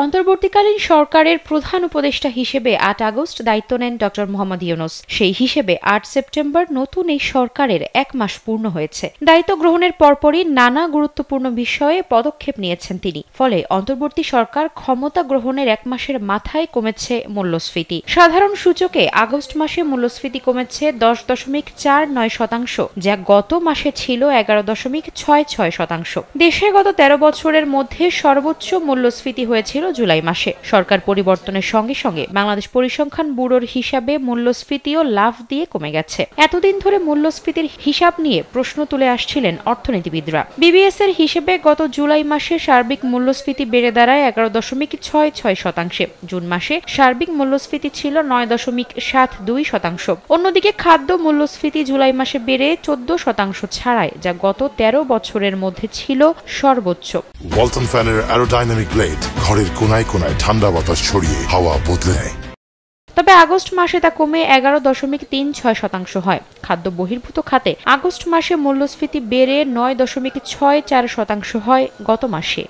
অন্তর্বর্তীকালীন সরকারের প্রধান উপদেষ্টা হিসেবে ৮ আগস্ট দায়িত্ব নেন ড মোহাম্মদ ইউনূস। সেই হিসেবে ৮ সেপ্টেম্বর নতুন এই সরকারের ১ মাস পূর্ণ হয়েছে। দায়িত্ব গ্রহণের পরপরই নানা গুরুত্বপূর্ণ বিষয়ে পদক্ষেপ নিয়েছেন তিনি। ফলে অন্তর্বর্তী সরকার ক্ষমতা গ্রহণের ১ মাসের মাথায় কমেছে মূল্যস্ফীতি। সাধারণ সূচকে আগস্ট মাসে মূল্যস্ফীতি কমেছে ১০.৪৯%, যা গত মাসে ছিল ১১.৬৬%। দেশে গত ১৩ বছরের মধ্যে সর্বোচ্চ মূল্যস্ফীতি হয়েছিল জুলাই মাসে। সরকার পরিবর্তনের সঙ্গে সঙ্গে বাংলাদেশ পরিসংখ্যান ব্যুরোর হিসাবে মূল্যস্ফীতিও লাফ দিয়ে কমে গেছে। এতদিন ধরে মূল্যস্ফীতির হিসাব নিয়ে প্রশ্ন তুলে আসছিলেন অর্থনীতিবিদরা। বিবিএস এর হিসেবে গত জুলাই মাসে সার্বিক মূল্যস্ফীতি বেড়ে দাঁড়ায় ১১.৬৬%। জুন মাসে সার্বিক মূল্যস্ফীতি ছিল ৯.৭২%। অন্যদিকে খাদ্য মূল্যস্ফীতি জুলাই মাসে বেড়ে ১৪% ছাড়ায়, যা গত ১৩ বছরের মধ্যে ছিল সর্বোচ্চ। ওয়ালটন ফ্যানের অ্যারোডাইনামিক ব্লেড ঘরের কোনায় কোনায় ঠান্ডা বাতাস ছড়িয়ে হাওয়া বদলে নেয়। তবে আগস্ট মাসে তা কমে ১১.৩৬% হয়। খাদ্য বহির্ভূত খাতে আগস্ট মাসে মূল্যস্ফীতি বেড়ে ৯.৬৪% হয় গত মাসে।